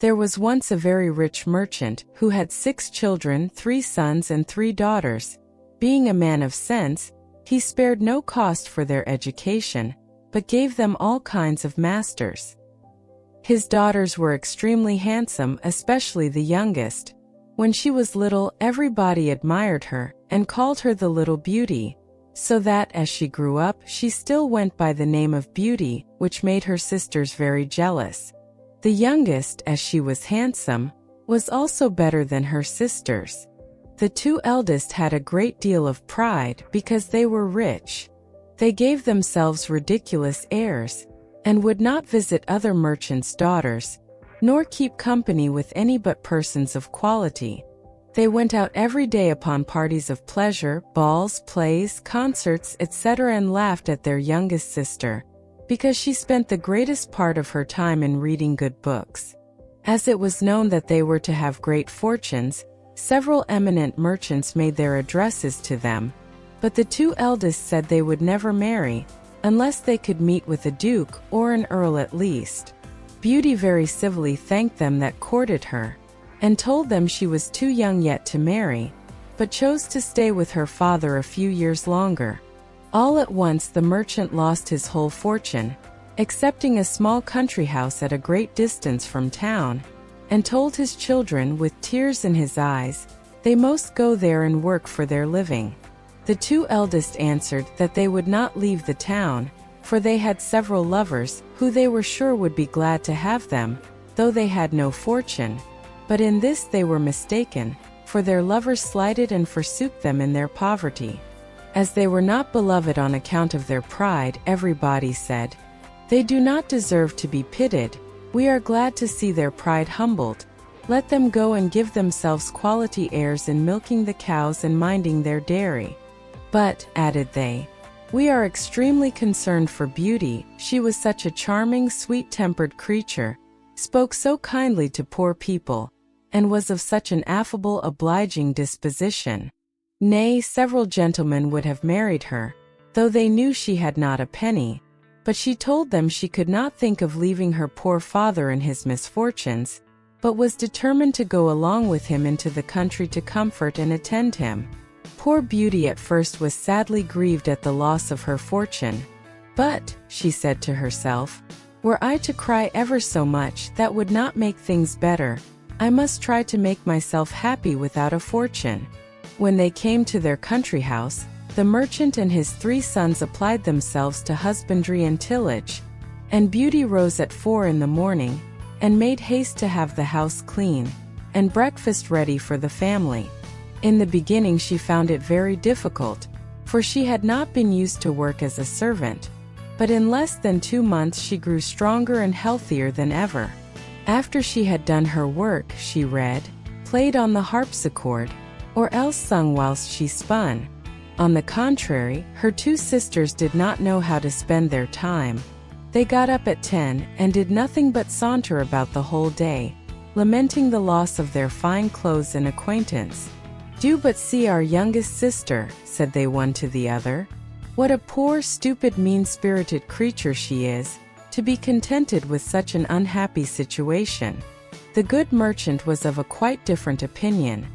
There was once a very rich merchant who had 6 children, 3 sons and 3 daughters. Being a man of sense, he spared no cost for their education, but gave them all kinds of masters. His daughters were extremely handsome, especially the youngest. When she was little, everybody admired her and called her the little beauty, so that as she grew up, she still went by the name of Beauty, which made her sisters very jealous. The youngest, as she was handsome, was also better than her sisters. The 2 eldest had a great deal of pride because they were rich. They gave themselves ridiculous airs, and would not visit other merchants' daughters, nor keep company with any but persons of quality. They went out every day upon parties of pleasure, balls, plays, concerts, etc., and laughed at their youngest sister, because she spent the greatest part of her time in reading good books. As it was known that they were to have great fortunes, several eminent merchants made their addresses to them, but the 2 eldest said they would never marry, unless they could meet with a duke or an earl at least. Beauty very civilly thanked them that courted her, and told them she was too young yet to marry, but chose to stay with her father a few years longer. All at once the merchant lost his whole fortune, excepting a small country house at a great distance from town, and told his children with tears in his eyes they must go there and work for their living. The 2 eldest answered that they would not leave the town, for they had several lovers who they were sure would be glad to have them, though they had no fortune. But in this they were mistaken, for their lovers slighted and forsook them in their poverty. As they were not beloved on account of their pride, everybody said, "They do not deserve to be pitied. We are glad to see their pride humbled. Let them go and give themselves quality airs in milking the cows and minding their dairy." "But," added they, "we are extremely concerned for Beauty. She was such a charming, sweet-tempered creature, spoke so kindly to poor people, and was of such an affable, obliging disposition. Nay, several gentlemen would have married her, though they knew she had not a penny, but she told them she could not think of leaving her poor father in his misfortunes, but was determined to go along with him into the country to comfort and attend him." Poor Beauty at first was sadly grieved at the loss of her fortune. "But," she said to herself, "were I to cry ever so much, that would not make things better. I must try to make myself happy without a fortune." When they came to their country house, the merchant and his 3 sons applied themselves to husbandry and tillage, and Beauty rose at 4 in the morning, and made haste to have the house clean, and breakfast ready for the family. In the beginning she found it very difficult, for she had not been used to work as a servant, but in less than 2 months she grew stronger and healthier than ever. After she had done her work, she read, played on the harpsichord, or else sung whilst she spun. On the contrary, her 2 sisters did not know how to spend their time. They got up at 10 and did nothing but saunter about the whole day, lamenting the loss of their fine clothes and acquaintance. "Do but see our youngest sister," said they one to the other. "What a poor, stupid, mean-spirited creature she is, to be contented with such an unhappy situation." The good merchant was of a quite different opinion.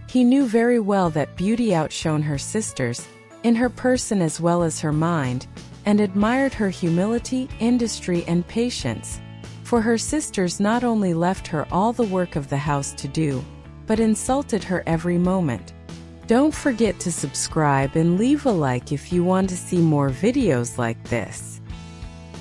He knew very well that Beauty outshone her sisters, in her person as well as her mind, and admired her humility, industry, and patience. For her sisters not only left her all the work of the house to do, but insulted her every moment. Don't forget to subscribe and leave a like if you want to see more videos like this.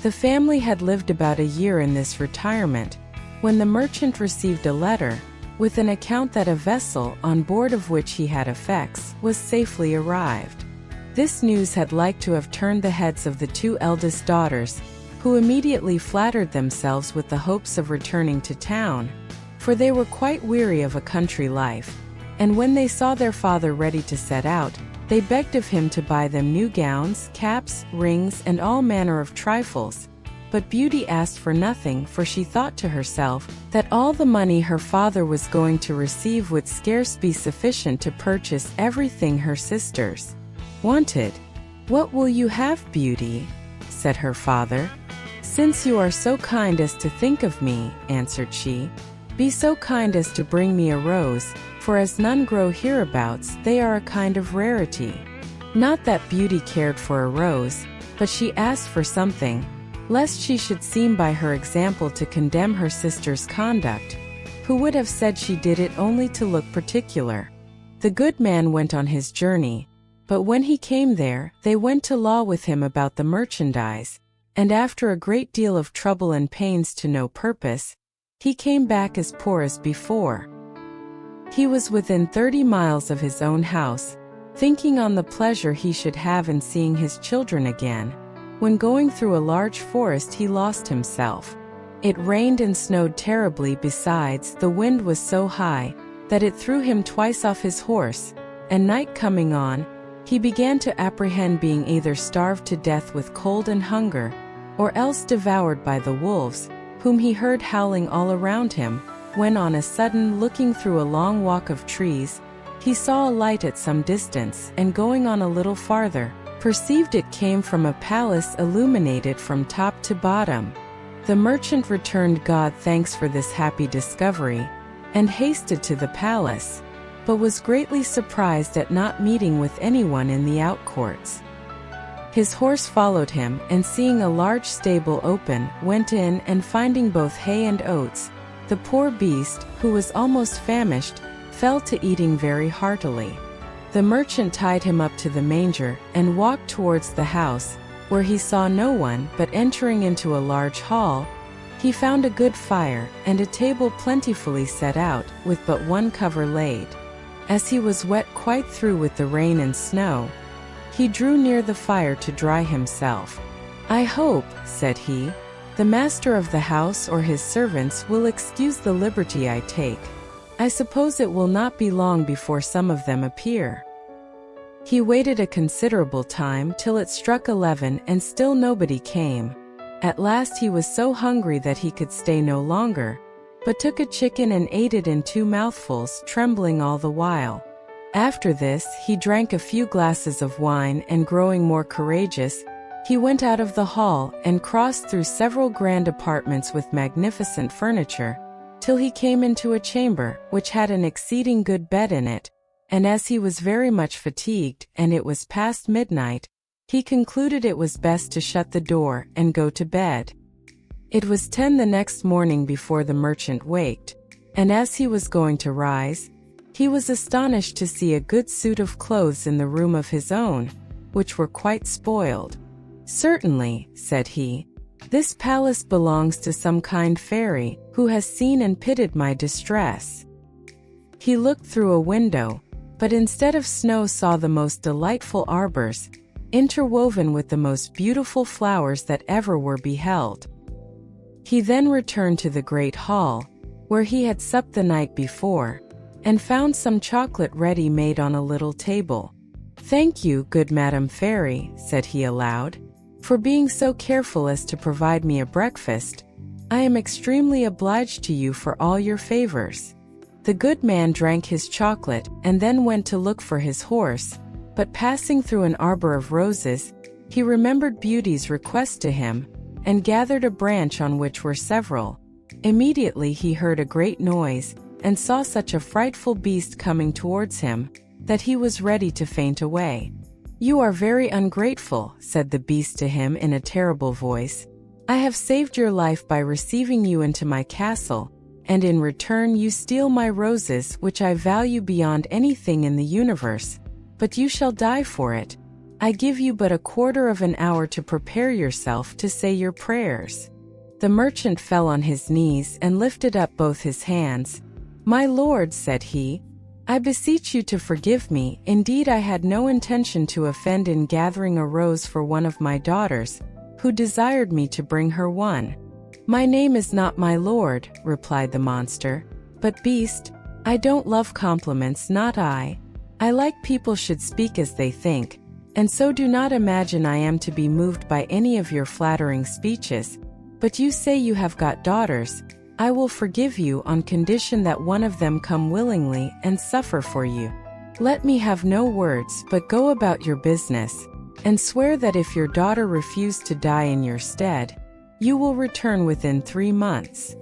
The family had lived about a year in this retirement, when the merchant received a letter, with an account that a vessel, on board of which he had effects, was safely arrived. This news had like to have turned the heads of the 2 eldest daughters, who immediately flattered themselves with the hopes of returning to town, for they were quite weary of a country life, and when they saw their father ready to set out, they begged of him to buy them new gowns, caps, rings, and all manner of trifles. But Beauty asked for nothing, for she thought to herself that all the money her father was going to receive would scarce be sufficient to purchase everything her sisters wanted. "What will you have, Beauty?" said her father. "Since you are so kind as to think of me," answered she, Be so kind as to bring me a rose, for as none grow hereabouts, they are a kind of rarity." Not that Beauty cared for a rose, but she asked for something, lest she should seem by her example to condemn her sister's conduct, who would have said she did it only to look particular. The good man went on his journey, but when he came there, they went to law with him about the merchandise, and after a great deal of trouble and pains to no purpose, he came back as poor as before. He was within 30 miles of his own house, thinking on the pleasure he should have in seeing his children again, when going through a large forest he lost himself. It rained and snowed terribly. Besides, the wind was so high that it threw him twice off his horse, and night coming on, he began to apprehend being either starved to death with cold and hunger, or else devoured by the wolves, whom he heard howling all around him, when on a sudden, looking through a long walk of trees, he saw a light at some distance, and going on a little farther, perceived it came from a palace illuminated from top to bottom. The merchant returned God thanks for this happy discovery, and hasted to the palace, but was greatly surprised at not meeting with anyone in the outcourts. His horse followed him, and seeing a large stable open, went in, and finding both hay and oats, the poor beast, who was almost famished, fell to eating very heartily. The merchant tied him up to the manger, and walked towards the house, where he saw no one, but entering into a large hall, he found a good fire, and a table plentifully set out, with but one cover laid. As he was wet quite through with the rain and snow, he drew near the fire to dry himself. "I hope," said he, "the master of the house or his servants will excuse the liberty I take. I suppose it will not be long before some of them appear." He waited a considerable time till it struck 11, and still nobody came. At last he was so hungry that he could stay no longer, but took a chicken and ate it in 2 mouthfuls, trembling all the while. After this, he drank a few glasses of wine, and growing more courageous, he went out of the hall, and crossed through several grand apartments with magnificent furniture, till he came into a chamber, which had an exceeding good bed in it, and as he was very much fatigued, and it was past midnight, he concluded it was best to shut the door, and go to bed. It was 10 the next morning before the merchant waked, and as he was going to rise, he was astonished to see a good suit of clothes in the room of his own, which were quite spoiled. "Certainly," said he, "this palace belongs to some kind fairy, who has seen and pitied my distress." He looked through a window, but instead of snow saw the most delightful arbors, interwoven with the most beautiful flowers that ever were beheld. He then returned to the great hall, where he had supped the night before, and found some chocolate ready made on a little table. "Thank you, good Madam Fairy," said he aloud, "for being so careful as to provide me a breakfast. I am extremely obliged to you for all your favors." The good man drank his chocolate, and then went to look for his horse, but passing through an arbor of roses, he remembered Beauty's request to him, and gathered a branch on which were several. Immediately he heard a great noise, and saw such a frightful beast coming towards him, that he was ready to faint away. "You are very ungrateful," said the beast to him in a terrible voice. "I have saved your life by receiving you into my castle, and in return you steal my roses, which I value beyond anything in the universe, but you shall die for it. I give you but a quarter of an hour to prepare yourself to say your prayers." The merchant fell on his knees and lifted up both his hands. "My lord," said he, "I beseech you to forgive me. Indeed, I had no intention to offend in gathering a rose for one of my daughters, who desired me to bring her one." "My name is not my lord," replied the monster, "but beast. I don't love compliments, not I. I like people should speak as they think, and so do not imagine I am to be moved by any of your flattering speeches. But you say you have got daughters. I will forgive you on condition that one of them come willingly and suffer for you. Let me have no words, but go about your business, and swear that if your daughter refuse to die in your stead, you will return within 3 months."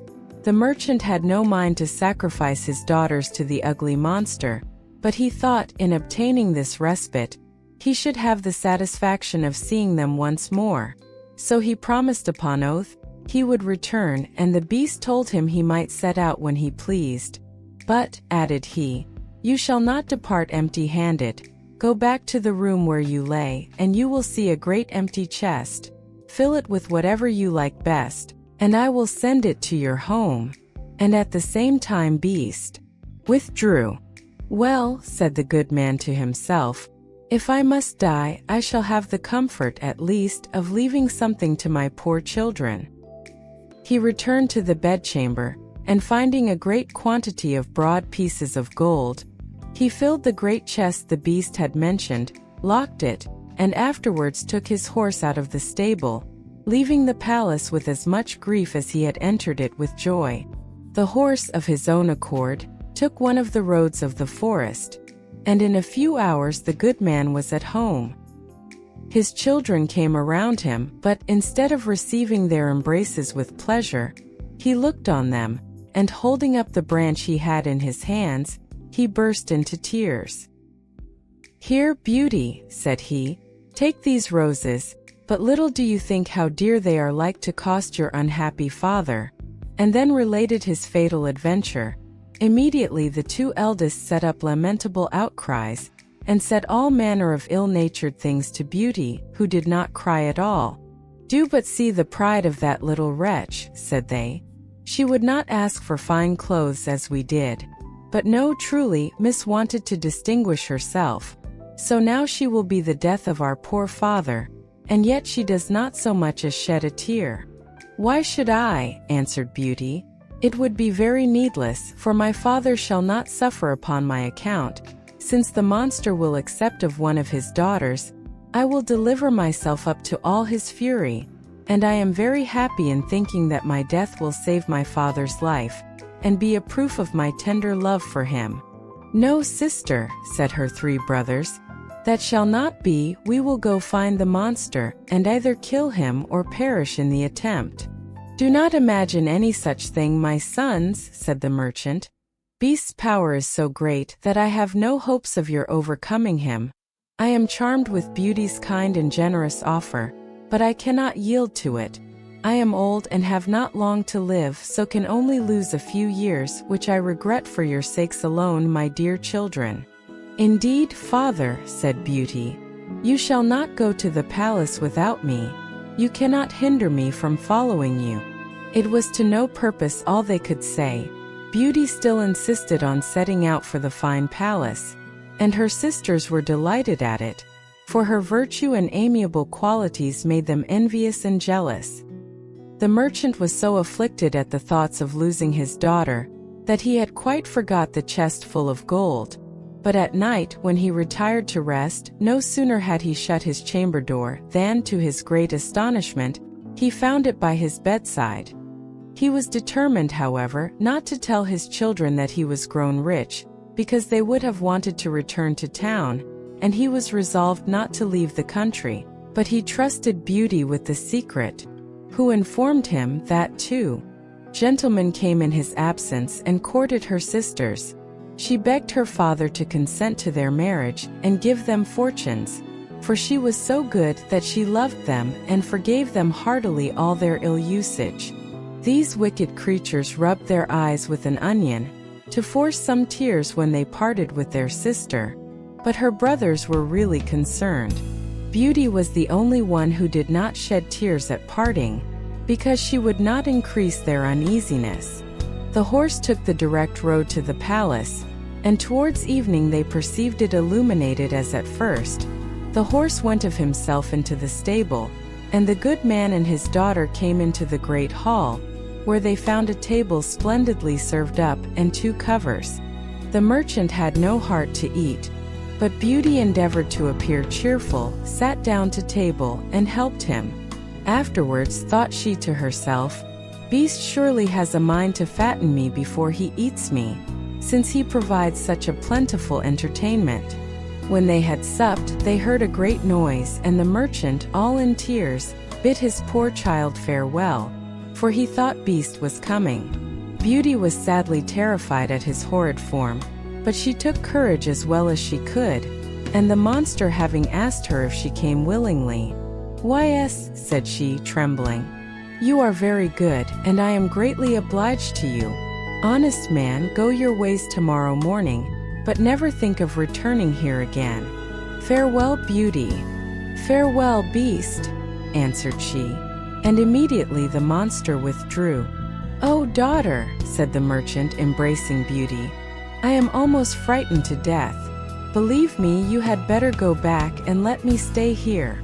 The merchant had no mind to sacrifice his daughters to the ugly monster, but he thought, in obtaining this respite, he should have the satisfaction of seeing them once more. So he promised upon oath he would return, and the beast told him he might set out when he pleased. But, added he, you shall not depart empty-handed. Go back to the room where you lay, and you will see a great empty chest. Fill it with whatever you like best, and I will send it to your home. And at the same time beast withdrew. Well, said the good man to himself, if I must die, I shall have the comfort, at least, of leaving something to my poor children. He returned to the bedchamber, and finding a great quantity of broad pieces of gold, he filled the great chest the beast had mentioned, locked it, and afterwards took his horse out of the stable, leaving the palace with as much grief as he had entered it with joy. The horse, of his own accord, took one of the roads of the forest, and in a few hours the good man was at home. His children came around him, but instead of receiving their embraces with pleasure, he looked on them, and holding up the branch he had in his hands, he burst into tears. Here, beauty, said he, take these roses, but little do you think how dear they are like to cost your unhappy father, and then related his fatal adventure. Immediately the two eldest set up lamentable outcries, and said all manner of ill-natured things to Beauty, who did not cry at all. Do but see the pride of that little wretch, said they. She would not ask for fine clothes as we did. But no, truly, Miss wanted to distinguish herself. So now she will be the death of our poor father, and yet she does not so much as shed a tear. Why should I? Answered Beauty. It would be very needless, for my father shall not suffer upon my account. Since the monster will accept of one of his daughters, I will deliver myself up to all his fury, and I am very happy in thinking that my death will save my father's life, and be a proof of my tender love for him. No, sister, said her three brothers, that shall not be. We will go find the monster, and either kill him or perish in the attempt. Do not imagine any such thing, my sons, said the merchant. Beast's power is so great that I have no hopes of your overcoming him. I am charmed with Beauty's kind and generous offer, but I cannot yield to it. I am old and have not long to live, so can only lose a few years, which I regret for your sakes alone, my dear children. Indeed, father, said Beauty, you shall not go to the palace without me. You cannot hinder me from following you. It was to no purpose all they could say. Beauty still insisted on setting out for the fine palace, and her sisters were delighted at it, for her virtue and amiable qualities made them envious and jealous. The merchant was so afflicted at the thoughts of losing his daughter, that he had quite forgot the chest full of gold. But at night, when he retired to rest, no sooner had he shut his chamber door, than, to his great astonishment, he found it by his bedside. He was determined, however, not to tell his children that he was grown rich, because they would have wanted to return to town, and he was resolved not to leave the country, but he trusted Beauty with the secret, who informed him that two gentlemen came in his absence and courted her sisters. She begged her father to consent to their marriage and give them fortunes, for she was so good that she loved them and forgave them heartily all their ill usage. These wicked creatures rubbed their eyes with an onion, to force some tears when they parted with their sister, but her brothers were really concerned. Beauty was the only one who did not shed tears at parting, because she would not increase their uneasiness. The horse took the direct road to the palace, and towards evening they perceived it illuminated as at first. The horse went of himself into the stable, and the good man and his daughter came into the great hall, where they found a table splendidly served up and two covers. The merchant had no heart to eat, but Beauty endeavored to appear cheerful, sat down to table, and helped him. Afterwards, thought she to herself, Beast surely has a mind to fatten me before he eats me, since he provides such a plentiful entertainment. When they had supped, they heard a great noise, and the merchant, all in tears, bid his poor child farewell, for he thought Beast was coming. Beauty was sadly terrified at his horrid form, but she took courage as well as she could, and the monster having asked her if she came willingly. "Why, yes," said she, trembling. "You are very good, and I am greatly obliged to you. Honest man, go your ways tomorrow morning, but never think of returning here again. Farewell, Beauty." "Farewell, Beast," answered she, and immediately the monster withdrew. "Oh, daughter," said the merchant, embracing Beauty, "I am almost frightened to death. Believe me, you had better go back and let me stay here."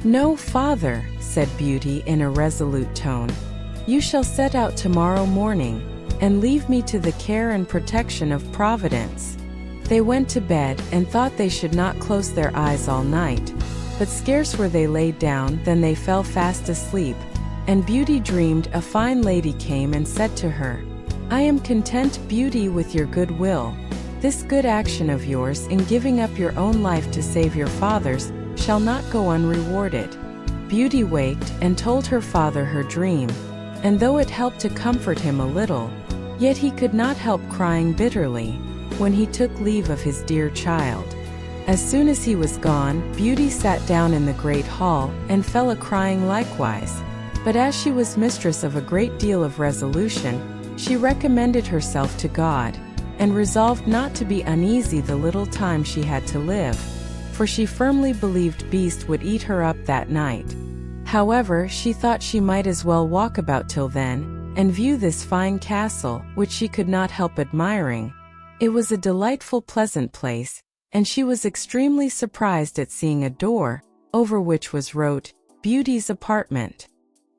"No, father," said Beauty in a resolute tone. "You shall set out tomorrow morning, and leave me to the care and protection of Providence." They went to bed, and thought they should not close their eyes all night, but scarce were they laid down than they fell fast asleep, and Beauty dreamed a fine lady came and said to her, "I am content, Beauty, with your good will. This good action of yours in giving up your own life to save your father's shall not go unrewarded." Beauty waked and told her father her dream, and though it helped to comfort him a little, yet he could not help crying bitterly when he took leave of his dear child. As soon as he was gone, Beauty sat down in the great hall and fell a-crying likewise. But as she was mistress of a great deal of resolution, she recommended herself to God, and resolved not to be uneasy the little time she had to live, for she firmly believed Beast would eat her up that night. However, she thought she might as well walk about till then, and view this fine castle, which she could not help admiring. It was a delightful, pleasant place, and she was extremely surprised at seeing a door, over which was wrote, "Beauty's apartment."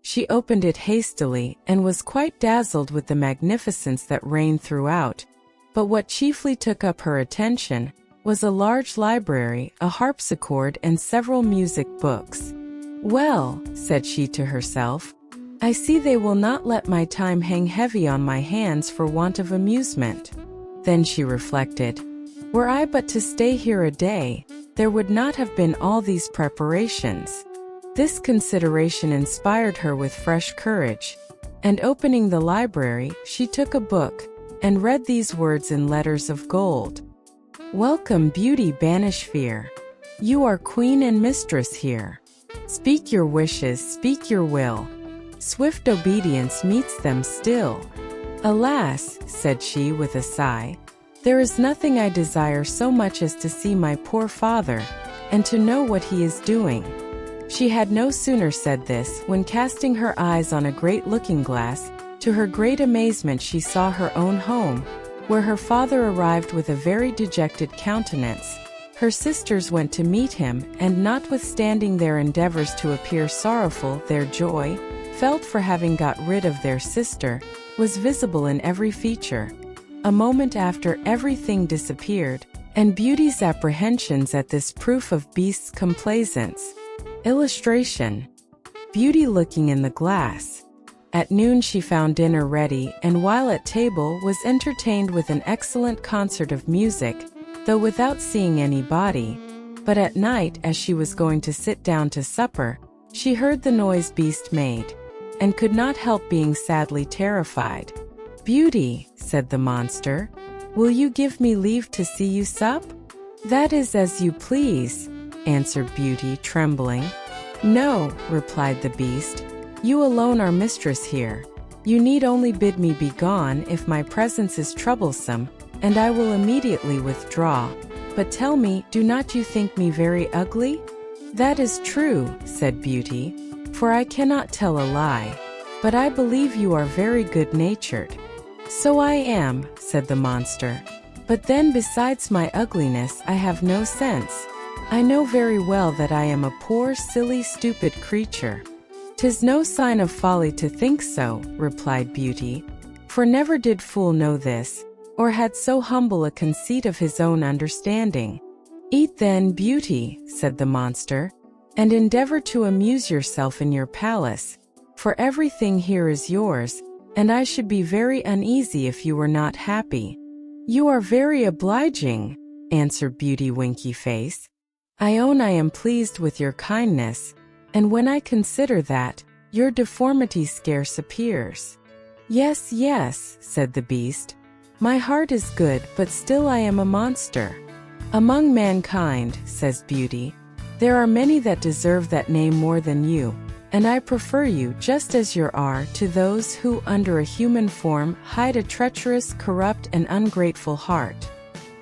She opened it hastily, and was quite dazzled with the magnificence that reigned throughout. But what chiefly took up her attention was a large library, a harpsichord, and several music books. "Well," said she to herself, "I see they will not let my time hang heavy on my hands for want of amusement." Then she reflected, "Were I but to stay here a day, there would not have been all these preparations." This consideration inspired her with fresh courage, and opening the library, she took a book, and read these words in letters of gold. "Welcome, Beauty, banish fear. You are queen and mistress here. Speak your wishes, speak your will. Swift obedience meets them still." "Alas," said she with a sigh, "there is nothing I desire so much as to see my poor father, and to know what he is doing." She had no sooner said this, when casting her eyes on a great looking-glass, to her great amazement she saw her own home, where her father arrived with a very dejected countenance. Her sisters went to meet him, and notwithstanding their endeavors to appear sorrowful, their joy, felt for having got rid of their sister, was visible in every feature. A moment after, everything disappeared, and Beauty's apprehensions at this proof of Beast's complaisance. Illustration: Beauty looking in the glass. At noon she found dinner ready, and while at table was entertained with an excellent concert of music, though without seeing anybody. But at night, as she was going to sit down to supper, she heard the noise Beast made, and could not help being sadly terrified. "Beauty," said the monster, "will you give me leave to see you sup?" "That is as you please," answered Beauty, trembling. "No," replied the Beast, "you alone are mistress here. You need only bid me be gone if my presence is troublesome, and I will immediately withdraw. But tell me, do not you think me very ugly?" "That is true," said Beauty, "for I cannot tell a lie. But I believe you are very good-natured." "So I am," said the monster. "But then besides my ugliness I have no sense. I know very well that I am a poor, silly, stupid creature." "'Tis no sign of folly to think so," replied Beauty, "for never did fool know this, or had so humble a conceit of his own understanding." "Eat then, Beauty," said the monster, "and endeavor to amuse yourself in your palace, for everything here is yours, and I should be very uneasy if you were not happy." "You are very obliging," answered Beauty, winky face. "I own I am pleased with your kindness, and when I consider that, your deformity scarce appears." Yes, yes, said the Beast. My heart is good, but still I am a monster. Among mankind, says Beauty, there are many that deserve that name more than you, and I prefer you just as you are to those who, under a human form, hide a treacherous, corrupt, and ungrateful heart.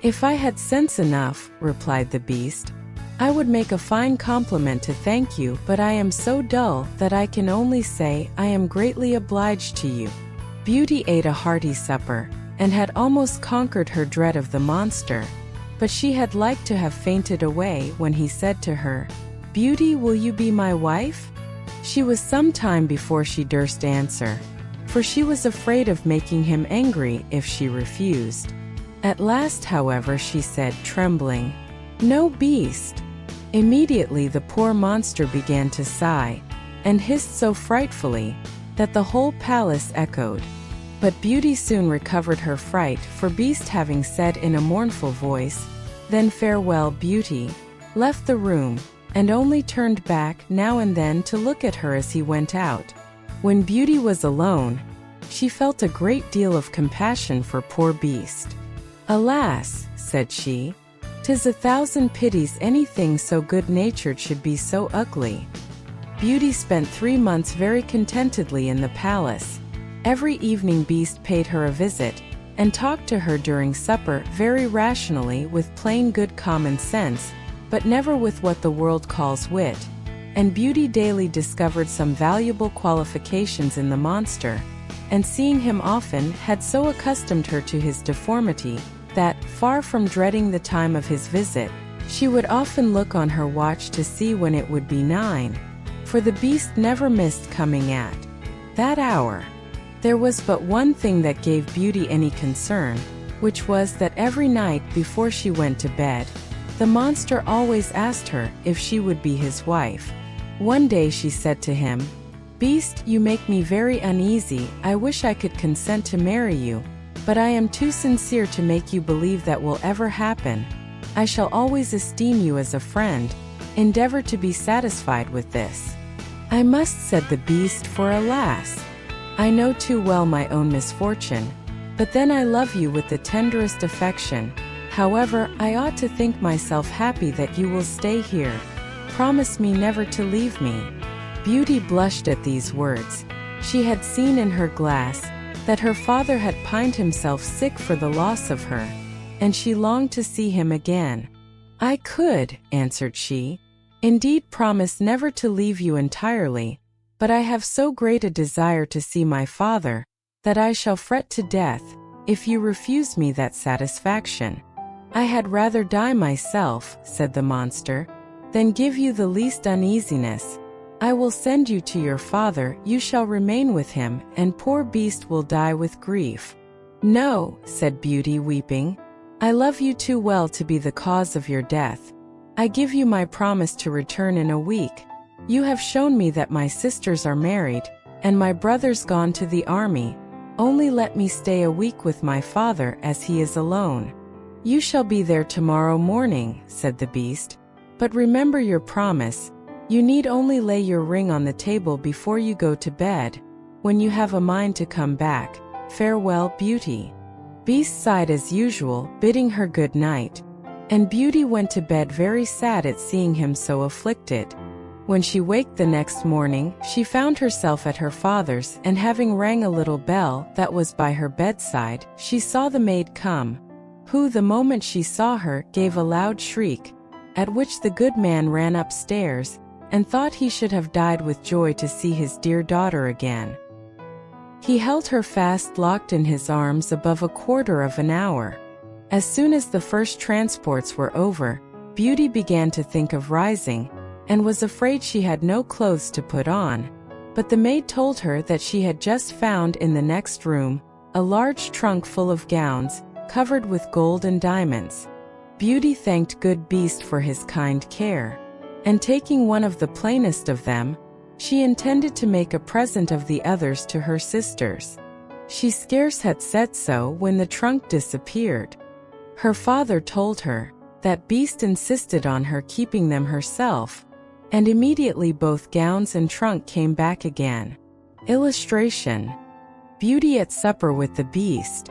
If I had sense enough, replied the Beast, I would make a fine compliment to thank you, but I am so dull that I can only say I am greatly obliged to you. Beauty ate a hearty supper, and had almost conquered her dread of the monster, but she had liked to have fainted away when he said to her, Beauty, will you be my wife? She was some time before she durst answer, for she was afraid of making him angry if she refused. At last, however, she said, trembling, No, Beast. Immediately the poor monster began to sigh, and hissed so frightfully that the whole palace echoed. But Beauty soon recovered her fright, for Beast, having said in a mournful voice, Then farewell, Beauty, left the room, and only turned back now and then to look at her as he went out. When Beauty was alone, she felt a great deal of compassion for poor Beast. Alas, said she, 'tis 1,000 pities anything so good-natured should be so ugly. Beauty spent 3 months very contentedly in the palace. Every evening Beast paid her a visit, and talked to her during supper very rationally with plain good common sense, but never with what the world calls wit, and Beauty daily discovered some valuable qualifications in the monster, and seeing him often had so accustomed her to his deformity, that, far from dreading the time of his visit, she would often look on her watch to see when it would be 9, for the Beast never missed coming at that hour. There was but one thing that gave Beauty any concern, which was that every night before she went to bed, the monster always asked her if she would be his wife. One day she said to him, Beast, you make me very uneasy. I wish I could consent to marry you, but I am too sincere to make you believe that will ever happen. I shall always esteem you as a friend. Endeavor to be satisfied with this. I must, said the Beast, for alas, I know too well my own misfortune, but then I love you with the tenderest affection. However, I ought to think myself happy that you will stay here. Promise me never to leave me. Beauty blushed at these words. She had seen in her glass that her father had pined himself sick for the loss of her, and she longed to see him again. I could, answered she, indeed promise never to leave you entirely, but I have so great a desire to see my father, that I shall fret to death, if you refuse me that satisfaction. I had rather die myself, said the monster, than give you the least uneasiness. I will send you to your father, you shall remain with him, and poor Beast will die with grief. No, said Beauty, weeping, I love you too well to be the cause of your death. I give you my promise to return in a week. You have shown me that my sisters are married, and my brother's gone to the army. Only let me stay a week with my father as he is alone. You shall be there tomorrow morning, said the Beast. But remember your promise. You need only lay your ring on the table before you go to bed, when you have a mind to come back. Farewell, Beauty. Beast sighed as usual, bidding her good night, and Beauty went to bed very sad at seeing him so afflicted. When she waked the next morning, she found herself at her father's, and having rang a little bell that was by her bedside, she saw the maid come, who, the moment she saw her, gave a loud shriek, at which the good man ran upstairs, and thought he should have died with joy to see his dear daughter again. He held her fast locked in his arms above a quarter of an hour. As soon as the first transports were over, Beauty began to think of rising, and was afraid she had no clothes to put on, but the maid told her that she had just found in the next room a large trunk full of gowns, covered with gold and diamonds. Beauty thanked good Beast for his kind care, and taking one of the plainest of them, she intended to make a present of the others to her sisters. She scarce had said so when the trunk disappeared. Her father told her that Beast insisted on her keeping them herself, and immediately both gowns and trunk came back again. Illustration: Beauty at supper with the Beast.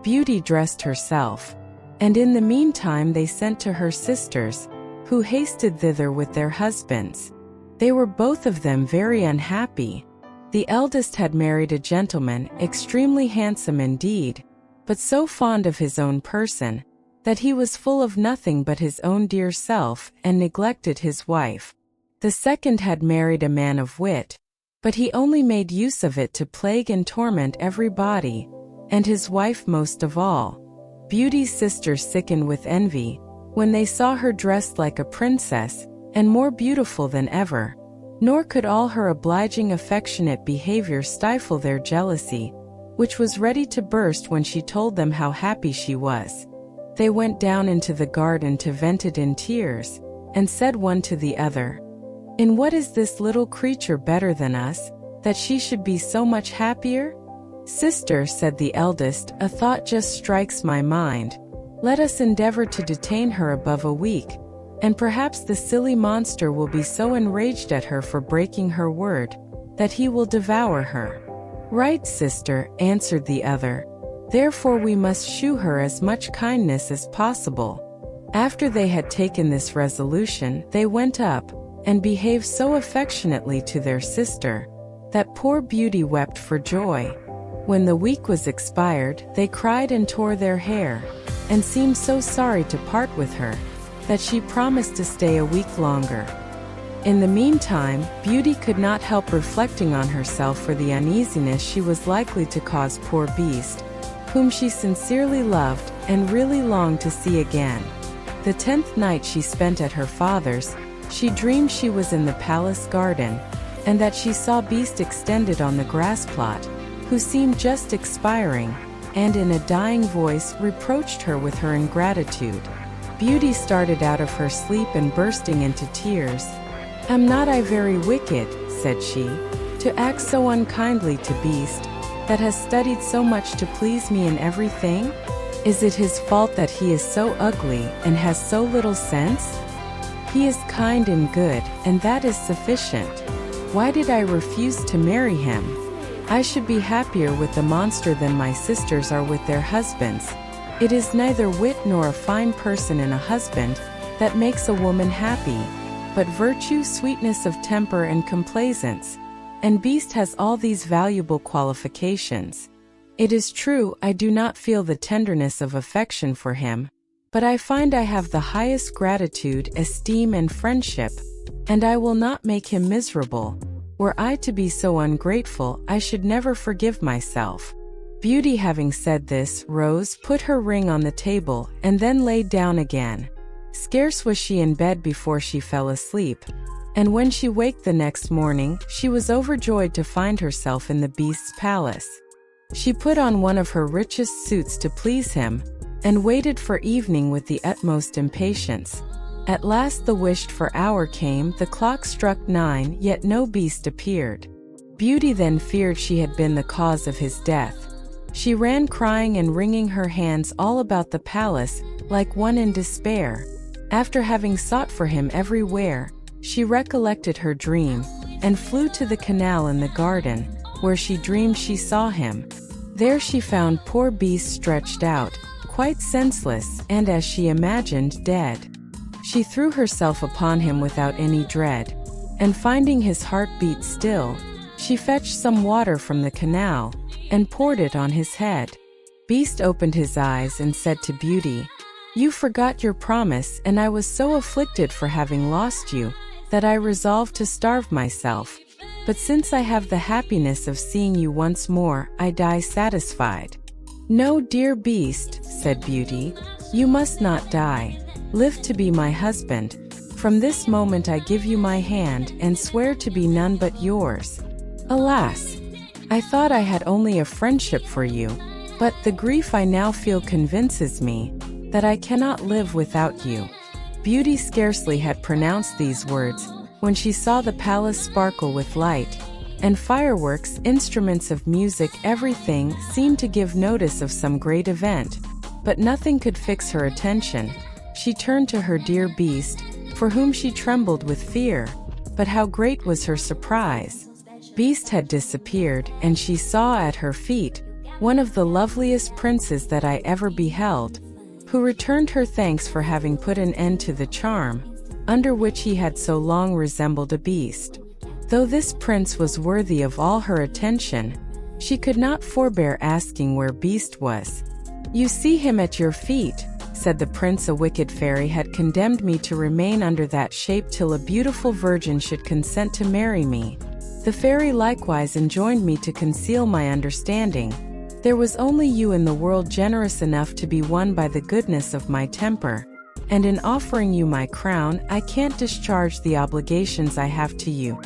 Beauty dressed herself, and in the meantime they sent to her sisters, who hasted thither with their husbands. They were both of them very unhappy. The eldest had married a gentleman, extremely handsome indeed, but so fond of his own person, that he was full of nothing but his own dear self and neglected his wife. The second had married a man of wit, but he only made use of it to plague and torment everybody, and his wife most of all. Beauty's sisters sickened with envy when they saw her dressed like a princess and more beautiful than ever, nor could all her obliging affectionate behavior stifle their jealousy, which was ready to burst when she told them how happy she was. They went down into the garden to vent it in tears, and said one to the other, "In what is this little creature better than us, that she should be so much happier?" "Sister," said the eldest, "a thought just strikes my mind. Let us endeavor to detain her above a week, and perhaps the silly monster will be so enraged at her for breaking her word, that he will devour her." "Right, sister," answered the other. "Therefore we must shew her as much kindness as possible." After they had taken this resolution, they went up, and behaved so affectionately to their sister, that poor Beauty wept for joy. When the week was expired, they cried and tore their hair, and seemed so sorry to part with her, that she promised to stay a week longer. In the meantime, Beauty could not help reflecting on herself for the uneasiness she was likely to cause poor Beast, whom she sincerely loved and really longed to see again. The 10th night she spent at her father's, she dreamed she was in the palace garden, and that she saw Beast extended on the grass plot, who seemed just expiring, and in a dying voice reproached her with her ingratitude. Beauty started out of her sleep and bursting into tears. "Am not I very wicked," said she, "to act so unkindly to Beast, that has studied so much to please me in everything? Is it his fault that he is so ugly and has so little sense? He is kind and good, and that is sufficient. Why did I refuse to marry him? I should be happier with the monster than my sisters are with their husbands. It is neither wit nor a fine person in a husband that makes a woman happy, but virtue, sweetness of temper, and complaisance. And Beast has all these valuable qualifications. It is true, I do not feel the tenderness of affection for him, but I find I have the highest gratitude, esteem, and friendship, and I will not make him miserable. Were I to be so ungrateful, I should never forgive myself." Beauty, having said this, rose, put her ring on the table, and then laid down again. Scarce was she in bed before she fell asleep, and when she waked the next morning, she was overjoyed to find herself in the Beast's palace. She put on one of her richest suits to please him, and waited for evening with the utmost impatience. At last the wished-for hour came, the clock struck 9, yet no Beast appeared. Beauty then feared she had been the cause of his death. She ran crying and wringing her hands all about the palace, like one in despair. After having sought for him everywhere, she recollected her dream, and flew to the canal in the garden, where she dreamed she saw him. There she found poor Beast stretched out, quite senseless, and as she imagined, dead. She threw herself upon him without any dread, and finding his heart beat still, she fetched some water from the canal, and poured it on his head. Beast opened his eyes and said to Beauty, "You forgot your promise, and I was so afflicted for having lost you, that I resolved to starve myself. But since I have the happiness of seeing you once more, I die satisfied." "No, dear Beast," said Beauty, "you must not die. Live to be my husband. From this moment I give you my hand, and swear to be none but yours." "Alas! I thought I had only a friendship for you, but the grief I now feel convinces me that I cannot live without you." Beauty scarcely had pronounced these words, when she saw the palace sparkle with light, and fireworks, instruments of music, everything seemed to give notice of some great event, but nothing could fix her attention. She turned to her dear Beast, for whom she trembled with fear, but how great was her surprise! Beast had disappeared, and she saw at her feet one of the loveliest princes that I ever beheld, who returned her thanks for having put an end to the charm under which he had so long resembled a beast. Though this prince was worthy of all her attention, she could not forbear asking where Beast was. "You see him at your feet," said the prince. "A wicked fairy had condemned me to remain under that shape till a beautiful virgin should consent to marry me. The fairy likewise enjoined me to conceal my understanding. There was only you in the world generous enough to be won by the goodness of my temper, and in offering you my crown, I can't discharge the obligations I have to you."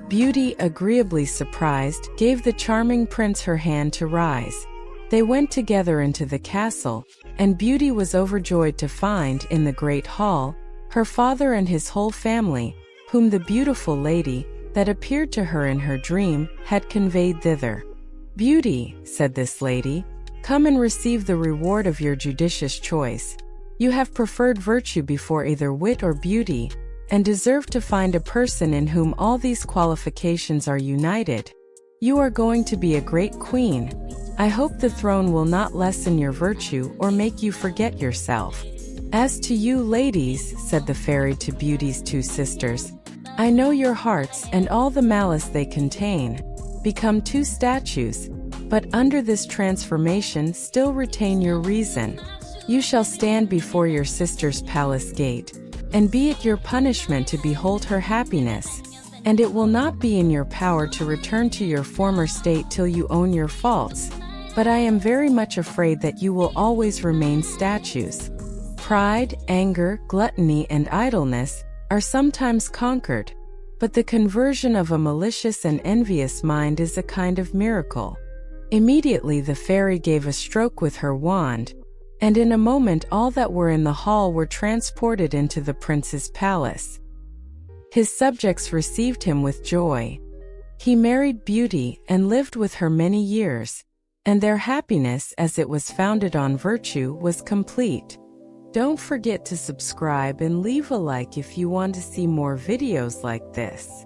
Beauty, agreeably surprised, gave the charming prince her hand to rise. They went together into the castle, and Beauty was overjoyed to find, in the great hall, her father and his whole family, whom the beautiful lady, that appeared to her in her dream, had conveyed thither. "Beauty," said this lady, "come and receive the reward of your judicious choice. You have preferred virtue before either wit or beauty, and deserve to find a person in whom all these qualifications are united. You are going to be a great queen. I hope the throne will not lessen your virtue or make you forget yourself. As to you, ladies," said the fairy to Beauty's two sisters, "I know your hearts and all the malice they contain. Become two statues, but under this transformation still retain your reason. You shall stand before your sister's palace gate, and be it your punishment to behold her happiness, and it will not be in your power to return to your former state till you own your faults, but I am very much afraid that you will always remain statues. Pride, anger, gluttony, and idleness are sometimes conquered, but the conversion of a malicious and envious mind is a kind of miracle." Immediately the fairy gave a stroke with her wand, and in a moment all that were in the hall were transported into the prince's palace. His subjects received him with joy. He married Beauty and lived with her many years, and their happiness, as it was founded on virtue, was complete. Don't forget to subscribe and leave a like if you want to see more videos like this.